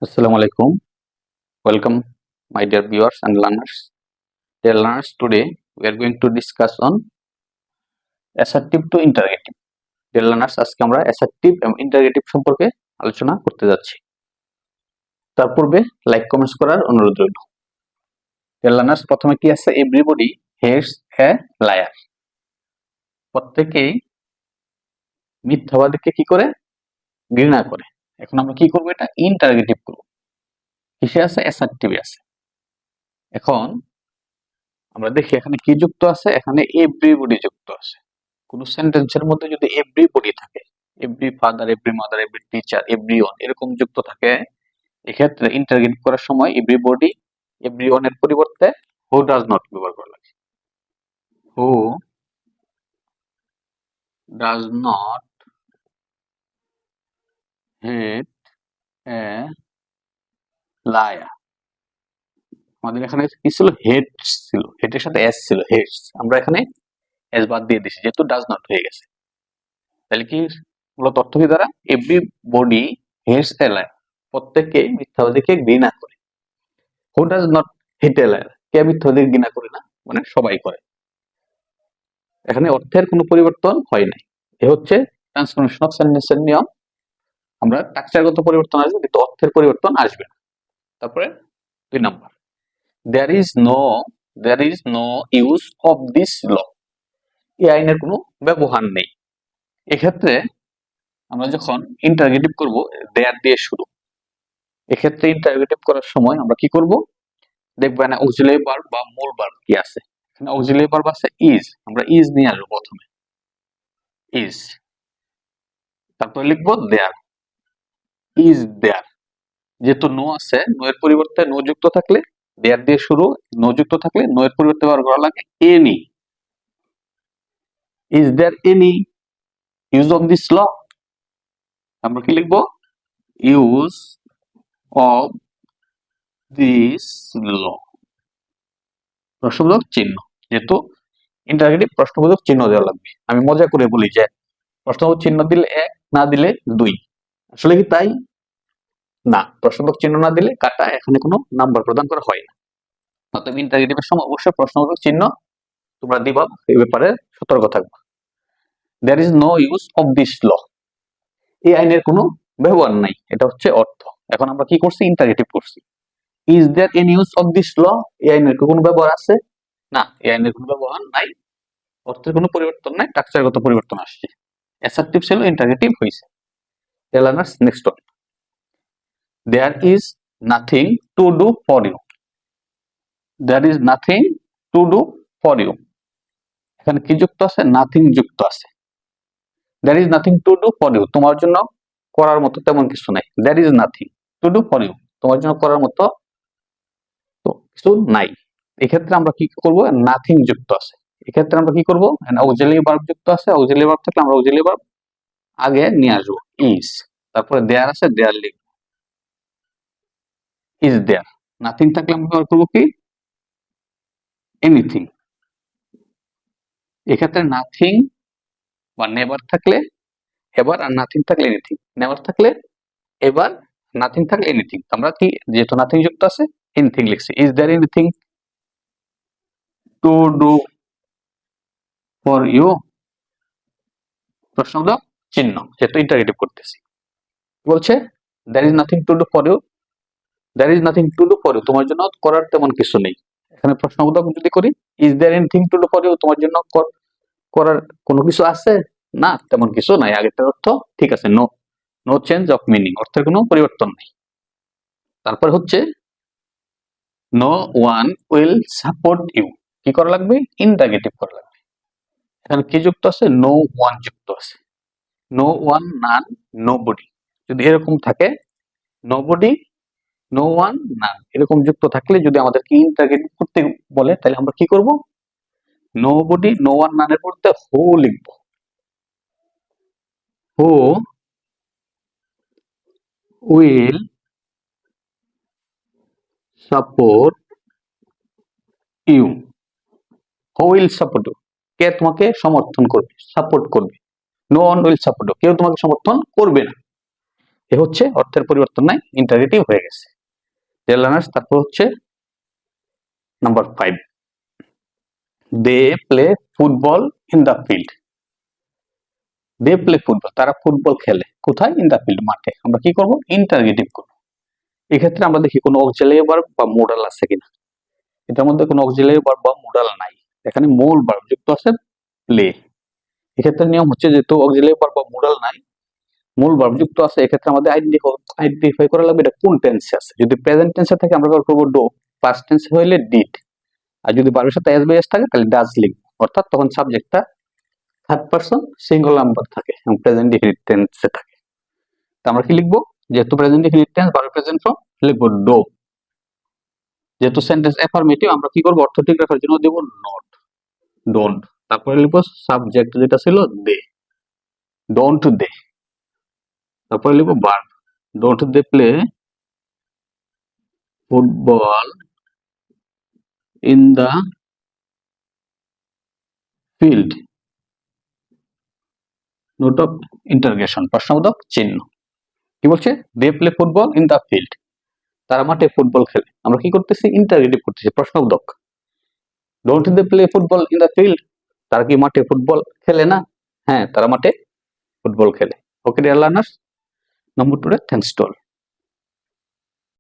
Assalamu alaikum. Welcome, my dear viewers and learners. Dear learners, today we are going to discuss on assertive to interrogative. Dear learners, আজকে আমরা assertive এবং interrogative সম্পর্কে আলোচনা করতে যাচ্ছি। তার পূর্বে লাইক কমেন্টস করার অনুরোধ রইল। Dear learners, প্রথমে কি আছে? Everybody hates a liar. প্রত্যেকেই মিথ্যাবাদীকে কি করে? ঘৃণা করে। এখন আমরা কি করব? এটা ইন্টারোগেটিভ করব। কিসে আছে? assertive আছে। এখন আমরা দেখি এখানে কি যুক্ত আছে, এখানে এভরিবডি যুক্ত আছে। কোন সেন্টেন্সের মধ্যে যদি এভরিবডি থাকে, every father, every mother, every teacher, everyone এরকম যুক্ত থাকে, এক্ষেত্রে ইন্টারোগেট করার সময় এভরিবডি, এভরিওয়ান এর পরিবর্তে হু ডাজ নট ব্যবহার করা লাগে। হু does not hate a liar. আমাদের এখানে কি ছিল? হেটস ছিল, হেটের সাথে এস ছিল, হেটস। আমরা এখানে এস বাদ দিয়ে দিয়েছি যেহেতু ডাজ নট হয়ে গেছে। তাহলে কি মূলত অর্থ কি দ্বারা? এভরিবডি হেটস এ লায়ার, প্রত্যেকে মিথ্যাবাদীকে ঘৃণা করে। Who does not hate a liar, কে মিথ্যাবাদীকে ঘৃণা করে না? মানে সবাই করে। এখানে অর্থের কোনো পরিবর্তন হয় নাই। এ হচ্ছে ট্রান্সফরমেশন অফ সেন্টেন্সের নিয়ম। আমরা স্ট্রাকচারগত পরিবর্তন আসবে কিন্তু অর্থের পরিবর্তন আসবে না। তারপরে 2 number, there is no use of this law. এই আইনের কোনো ব্যবহার নেই। এক্ষেত্রে আমরা যখন ইন্টারোগেটিভ করব, দেয়ার দিয়ে শুরু। এক্ষেত্রে ইন্টারোগেটিভ করার সময় আমরা কি করব? দেখবেন না অক্সিলারি ভার্ব বা মূল ভার্ব কি আছে। এখানে অক্সিলারি ভার্ব আছে ইজ, আমরা ইজ নিয়ে আসবো প্রথমে, ইজ। তারপরে লিখবো দেয়ার, ইজ দেয়ার। যেহেতু নো আছে, নো এর পরিবর্তে নো যুক্ত থাকলে, দেয়ার দিয়ে শুরু, নো যুক্ত থাকলে নো এর পরিবর্তে ব্যবহার করা লাগে any. Is there any use of this law? আমরা কি লিখবো? ইউজ অফ দিস ল, প্রশ্নবোধক চিহ্ন। যেহেতু ইন্টারোগেটিভ, প্রশ্নবোধক চিহ্ন দেওয়া লাগবে। আমি মজা করে বলি যে প্রশ্নবোধক চিহ্ন দিলে 1, না দিলে 2। আসলে কি তাই? না, প্রশ্নবোধক চিহ্ন না দিলে কাটা, এখানে কোনো নাম্বার প্রদান করা হয় না। অতএব ইন্টারোগেটিভের সময় অবশ্যই প্রশ্নবোধক চিহ্ন তোমরা দিবা, এই ব্যাপারে সতর্ক থাকবা। There is no use of this law, এই আইনের কোনো ব্যবহার নাই, এটা হচ্ছে অর্থ। এখন আমরা কি করছি? ইন্টারোগেটিভ করছি। Is there any use of this law, এই আইনের কোনো ব্যবহার আছে? না, এই আইনের কোনো ব্যবহার নাই। অর্থের কোনো পরিবর্তন নাই, স্ট্রাকচারগত পরিবর্তন আসছে। অ্যাসার্টিভ ছিল, ইন্টারোগেটিভ হইছে। টেলার্স next one, there is nothing to do for you. There is nothing to do for you, এখানে কি যুক্ত আছে? নাথিং যুক্ত আছে। There is nothing to do for you, তোমার জন্য করার মতো তেমন কিছু নাই। There is nothing to do for you, তোমার জন্য করার মতো তো কিছু নাই। এক্ষেত্রে আমরা কি করব? নাথিং যুক্ত আছে, এক্ষেত্রে আমরা কি করব? অক্সিলারি ভার্ব যুক্ত আছে, অক্সিলারি ভার্ব থাকলে আমরা অক্সিলারি ভার্ব আগে নিয়ে আসবো, ইজ। তারপরে দেয়ার আছে, দেয়ার লিখব, ইজ দেয়ার। নাথিং থাকলে আমরা ব্যবহার করবো কি? এনিথিং। এক্ষেত্রে নাথিং বা নেভার থাকলে এবার, আর নাথিং থাকলে এনিথিং। নেভার থাকলে এবার, নাথিং থাকলে এনিথিং। আমরা কি, যেহেতু নাথিং যুক্ত আছে, এনিথিং লিখছি। Is there anything to do for you, প্রশ্নবোধক চিহ্ন, যেহেতু ইন্টারোগেটিভ করতেছি। বলছে there is nothing to do for you, there is nothing to do for you, তোমার জন্য করার তেমন কিছু নেই। এখানে প্রশ্নবোধক যদি করি, is there anything to do for you, তোমার জন্য করার কোনো কিছু আছে? না, তেমন কিছু নাই। আগেরটার অর্থ ঠিক আছে, no, no change of meaning, অর্থের কোনো পরিবর্তন নেই। তারপর হচ্ছে no one will support you, কি করা লাগবে? ইন্টারোগেটিভ করা লাগবে। এখানে কি যুক্ত আছে? নো ওয়ান যুক্ত আছে। নো ওয়ান, নান, নোবডি যদি এরকম থাকে, নোবডি, নো ওয়ান, নান এরকম যুক্ত থাকলে যদি আমাদেরকে ইন্টারোগেটিভ করতে বলে, তাহলে আমরা কি করব? নোবডি, নো ওয়ান, নানের পরিবর্তে হু লিখব। Who will support you, who will support you, কে তোমাকে সমর্থন করবে, সাপোর্ট করবে। No one will support you, কেউ তোমাকে সমর্থন করবে না। এ হচ্ছে অর্থের পরিবর্তন নাই, ইন্টারগেটিভ হয়ে গেছে। ডিয়ার লার্নার্স, তারপর হচ্ছে number 5, they play football in the field. They play football, তারা ফুটবল খেলে কোথায়? ইন দ্য ফিল্ড, মাঠে। আমরা কি করব? ইন্টারগেটিভ করব। এক্ষেত্রে আমরা দেখি কোনো অক্সিলারি ভার্ব বা মোডাল আছে কিনা। এটার মধ্যে কোনো অক্সিলারি ভার্ব বা মোডাল নাই, এখানে মূল ভার্ব যুক্ত আছে প্লে। এক্ষেত্রে নিয়ম হচ্ছে যেহেতু অক্সিলারি ভার্ব বা মোডাল নাই, মূল ভার্ব যুক্ত আছে, এক্ষেত্রে আমাদের আইডেন্টিফাই করা লাগবে এটা কোন টেন্সে আছে। যদি প্রেজেন্ট টেন্সে থাকে আমরা ব্যবহার করব ডু, পাস্ট টেন্স হইলে ডিড, আর যদি ভার্বের সাথে এস বাই এস থাকে তাহলে ডাজ লিখব। অর্থাৎ তখন সাবজেক্টটা থার্ড পারসন সিঙ্গল নাম্বার থাকে এবং প্রেজেন্ট ডিফিনিট টেন্সে থাকে। তো আমরা কি লিখবো? যেহেতু present definite tense, verb present form, লিখবো ডো। যেহেতু সেন্টেন্স অ্যাফার্মেটিভ, আমরা কি করব? অর্থ ঠিক রাখার জন্য দেব নট, ডোন্ট। তারপরে লিখবো সাবজেক্ট যেটা ছিল দে, ডোন্ট দে। তারপরে লিখবো verb, don't they play football in the field, note of interrogation, প্রশ্নবোধক চিহ্ন। কি বলছে? They play football in the field, তারা মাঠে ফুটবল খেলে। আমরা কি করতেছি? ইন্টারগেটিভ করতেছি, প্রশ্নবোধক। Don't they play football in the field, তারা কি মাঠে ফুটবল খেলে না? হ্যাঁ, তারা মাঠে ফুটবল খেলে। Okay dear learners, number 2 thanks to all.